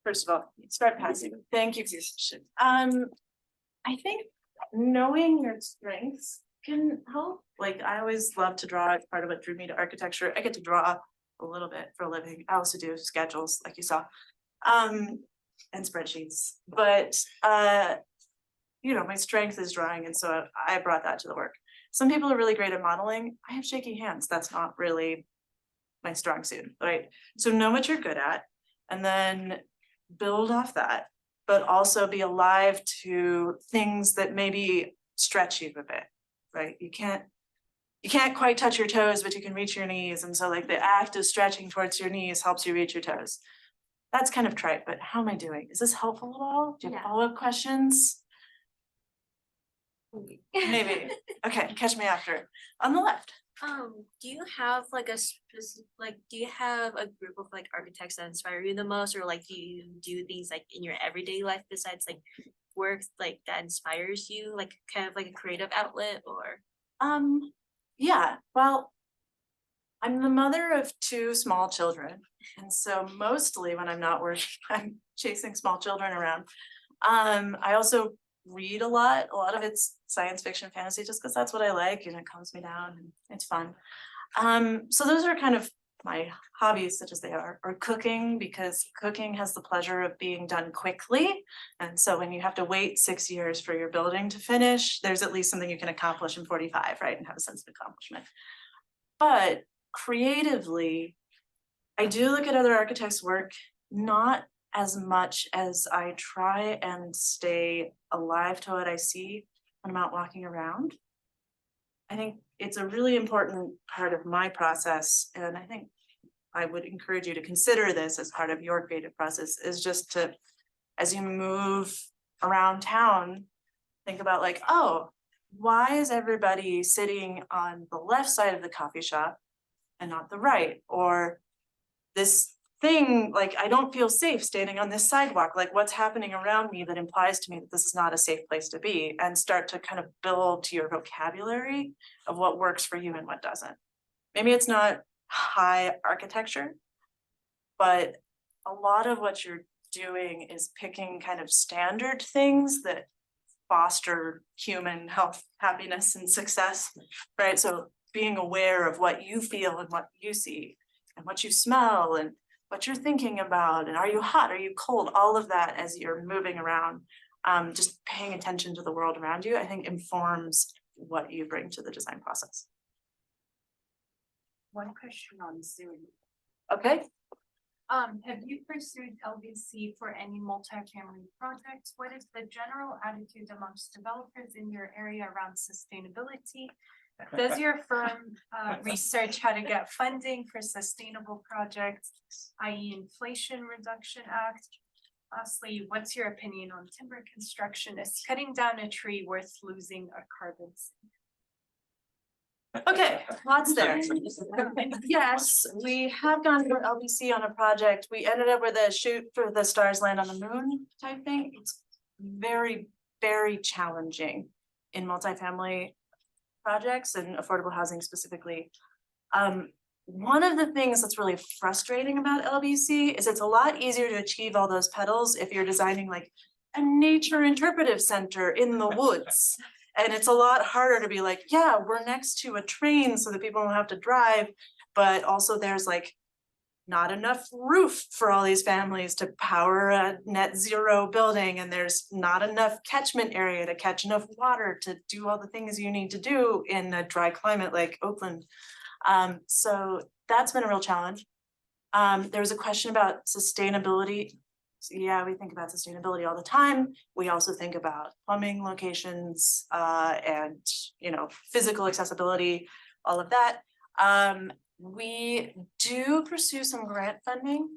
first of all, start passing. Thank you for your session. I think knowing your strengths can help. Like I always love to draw. It's part of what drew me to architecture. I get to draw a little bit for a living. I also do schedules, like you saw, and spreadsheets. But you know, my strength is drawing, and so I brought that to the work. Some people are really great at modeling. I have shaky hands. That's not really my strong suit, right? So know what you're good at, and then build off that, but also be alive to things that maybe stretch you a bit, right? You can't quite touch your toes, but you can reach your knees. And so like the act of stretching towards your knees helps you reach your toes. That's kind of trite, but how am I doing? Is this helpful at all? Do you have Yeah. follow-up questions? Maybe. Okay, catch me after. On the left. Do you have like a specific, like, do you have a group of like architects that inspire you the most, or like do you do things like in your everyday life besides like work like that inspires you, like kind of like a creative outlet, or? Yeah, well, I'm the mother of 2 small children. And so mostly when I'm not working, I'm chasing small children around. I also read a lot of it's science fiction, fantasy, just because that's what I like and it calms me down and it's fun. So those are kind of my hobbies, such as they are, or cooking, because cooking has the pleasure of being done quickly. And so when you have to wait 6 years for your building to finish, there's at least something you can accomplish in 45, right? And have a sense of accomplishment. But creatively, I do look at other architects' work, not as much as I try and stay alive to what I see when I'm out walking around. I think it's a really important part of my process, and I think I would encourage you to consider this as part of your creative process, is just to, as you move around town, think about like, oh, why is everybody sitting on the left side of the coffee shop and not the right? Or this thing, like, I don't feel safe standing on this sidewalk, like, what's happening around me that implies to me that this is not a safe place to be, and start to kind of build to your vocabulary of what works for you and what doesn't. Maybe it's not high architecture, but a lot of what you're doing is picking kind of standard things that foster human health, happiness, and success, right? So being aware of what you feel and what you see and what you smell and what you're thinking about, and are you hot, are you cold, all of that as you're moving around, just paying attention to the world around you, I think informs what you bring to the design process. One question on Zoom. Okay, Have you pursued LBC for any multifamily projects? What is the general attitude amongst developers in your area around sustainability? Does your firm research how to get funding for sustainable projects, i.e. Inflation Reduction Act? Lastly, what's your opinion on timber construction? Is cutting down a tree worth losing a carbon sink? okay, lots there. Yes, we have gone for LBC on a project. We ended up with a shoot for the stars land on the moon type thing. It's very, very challenging in multifamily projects and affordable housing specifically. One of the things that's really frustrating about LBC is it's a lot easier to achieve all those petals if you're designing like a nature interpretive center in the woods. And it's a lot harder to be like, yeah, we're next to a train so that people don't have to drive, but also there's like not enough roof for all these families to power a net zero building, and there's not enough catchment area to catch enough water to do all the things you need to do in a dry climate like Oakland. So that's been a real challenge. There was a question about sustainability. So yeah, we think about sustainability all the time. We also think about plumbing locations and physical accessibility, all of that. We do pursue some grant funding.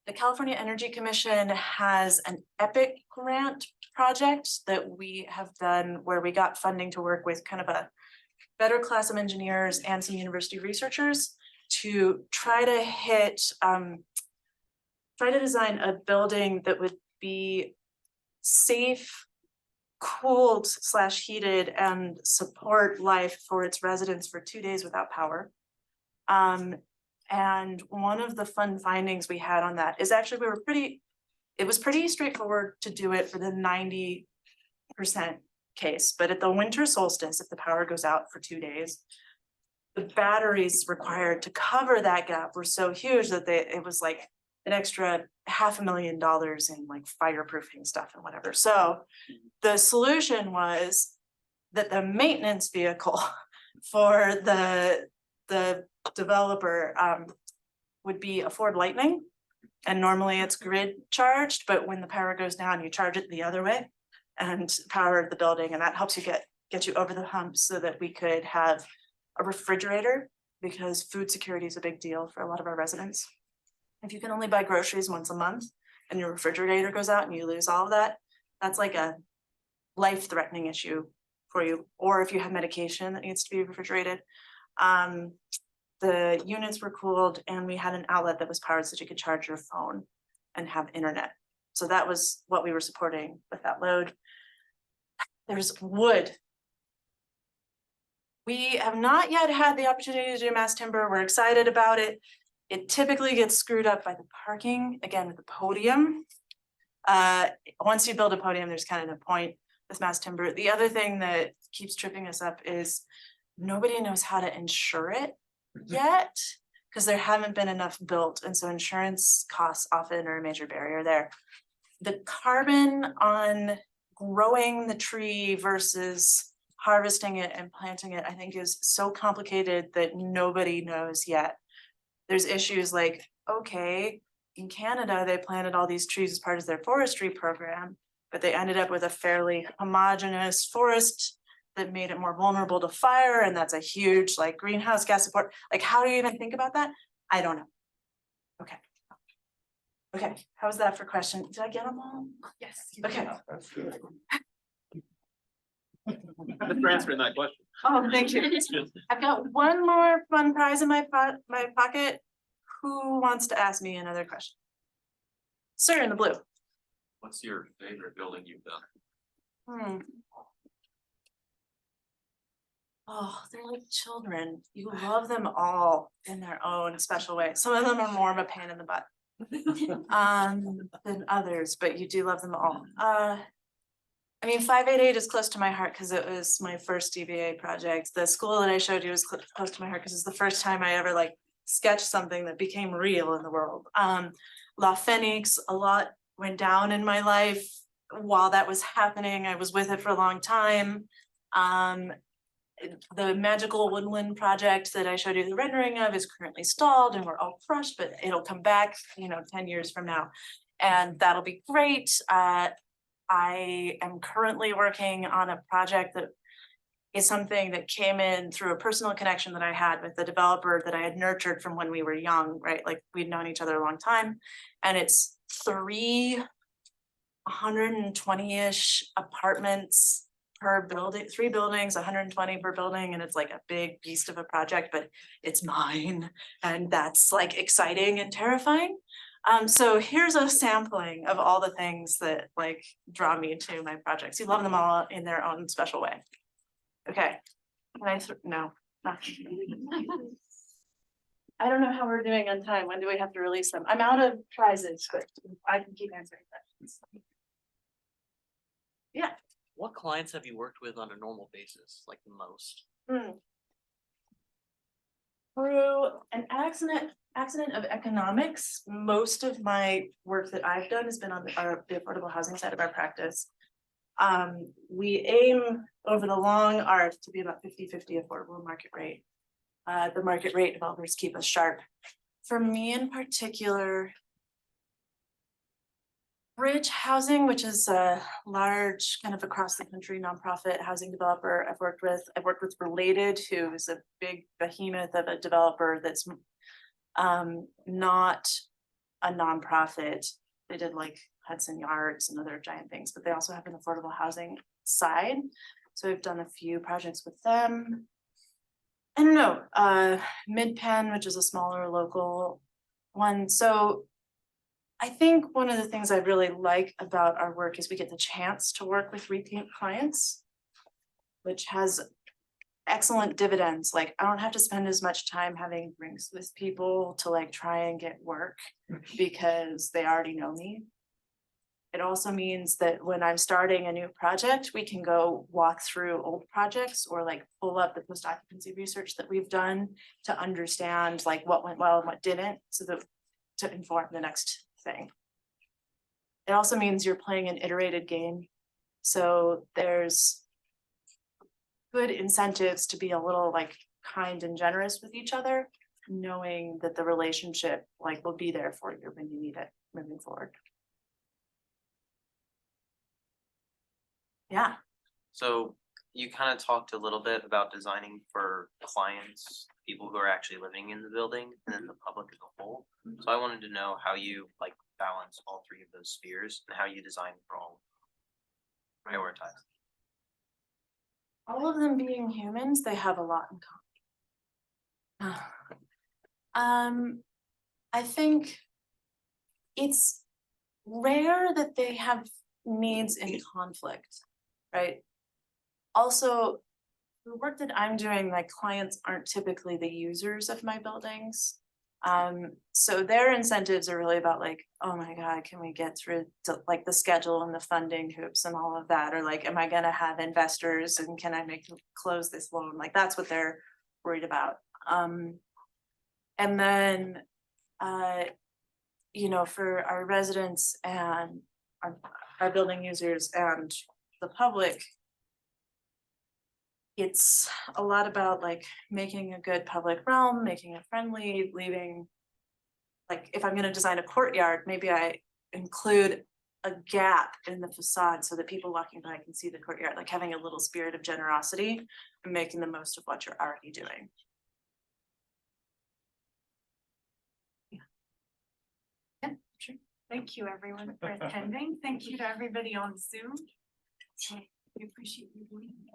The California Energy Commission has an EPIC grant project that we have done where we got funding to work with kind of a better class of engineers and some university researchers to try to design a building that would be safe, cooled / heated, and support life for its residents for 2 days without power. And one of the fun findings we had on that is actually it was pretty straightforward to do it for the 90% case, but at the winter solstice, if the power goes out for 2 days, the batteries required to cover that gap were so huge that it was like an extra $500,000 in like fireproofing stuff and whatever. So the solution was that the maintenance vehicle for the developer would be a Ford Lightning. And normally it's grid charged, but when the power goes down, you charge it the other way and power the building, and that helps you get you over the hump so that we could have a refrigerator, because food security is a big deal for a lot of our residents. If you can only buy groceries once a month and your refrigerator goes out and you lose all of that, that's like a life-threatening issue for you. Or if you have medication that needs to be refrigerated. The units were cooled and we had an outlet that was powered so that you could charge your phone and have internet. So that was what we were supporting with that load. There's wood. We have not yet had the opportunity to do mass timber. We're excited about it. It typically gets screwed up by the parking, again, with the podium. Once you build a podium, there's kind of no point with mass timber. The other thing that keeps tripping us up is nobody knows how to insure it yet, because there haven't been enough built. And so insurance costs often are a major barrier there. The carbon on growing the tree versus harvesting it and planting it, I think is so complicated that nobody knows yet. There's issues like, okay, in Canada, they planted all these trees as part of their forestry program, but they ended up with a fairly homogeneous forest that made it more vulnerable to fire. And that's a huge like greenhouse gas support. Like, how do you even think about that? I don't know. Okay. Okay, how's that for question? Did I get them all? Yes. Okay. That's good. Thanks for answering that question. Oh, thank you. I've got one more fun prize in my pocket. who wants to ask me another question? Sir in the blue. What's your favorite building you've done? Hmm. Oh, they're like children. You love them all in their own special way. Some of them are more of a pain in the butt than others, but you do love them all. I mean, 588 is close to my heart because it was my first DBA project. The school that I showed you was close to my heart because it's the first time I ever like sketched something that became real in the world. La Phoenix, a lot went down in my life while that was happening. I was with it for a long time. The magical woodland project that I showed you the rendering of is currently stalled and we're all crushed, but it'll come back, 10 years from now. And that'll be great. I am currently working on a project that is something that came in through a personal connection that I had with the developer that I had nurtured from when we were young, right? Like we'd known each other a long time. And it's 120-ish apartments per building, 3 buildings, 120 per building, and it's like a big beast of a project, but it's mine. And that's like exciting and terrifying. So here's a sampling of all the things that like draw me to my projects. You love them all in their own special way. Okay. No, not. I don't know how we're doing on time. When do we have to release them? I'm out of prizes, but I can keep answering questions. Yeah. What clients have you worked with on a normal basis, like the most? Through an accident of economics, most of my work that I've done has been on the affordable housing side of our practice. We aim over the long arc to be about 50-50 affordable market rate. The market rate developers keep us sharp. For me in particular, Bridge Housing, which is a large kind of across the country nonprofit housing developer I've worked with Related, who is a big behemoth of a developer that's not a nonprofit. They did like Hudson Yards and other giant things, but they also have an affordable housing side. So I've done a few projects with them. I don't know, Mid-Penn, which is a smaller local one. So I think one of the things I really like about our work is we get the chance to work with repeat clients, which has excellent dividends. Like I don't have to spend as much time having drinks with people to like try and get work because they already know me. It also means that when I'm starting a new project, we can go walk through old projects or like pull up the post-occupancy research that we've done to understand like what went well and what didn't, so that to inform the next thing. It also means you're playing an iterated game. So there's good incentives to be a little like kind and generous with each other, knowing that the relationship like will be there for you when you need it moving forward. Yeah. So you kind of talked a little bit about designing for clients, people who are actually living in the building, and then the public as a whole. So I wanted to know how you like balance all 3 of those spheres and how you design for all, prioritize. All of them being humans, they have a lot in common. I think it's rare that they have needs in conflict, right? Also, the work that I'm doing, my clients aren't typically the users of my buildings. So their incentives are really about like, oh my God, can we get through to like the schedule and the funding hoops and all of that? Or like, am I gonna have investors and can I close this loan? Like that's what they're worried about. And then, for our residents and our building users and the public, it's a lot about like making a good public realm, making it friendly, leaving, like if I'm gonna design a courtyard, maybe I include a gap in the facade so that people walking by can see the courtyard, like having a little spirit of generosity and making the most of what you're already doing. Yeah, sure. Thank you everyone for attending. Thank you to everybody on Zoom. We appreciate you being here.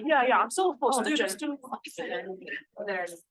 Yeah, I'm still a full student. There's.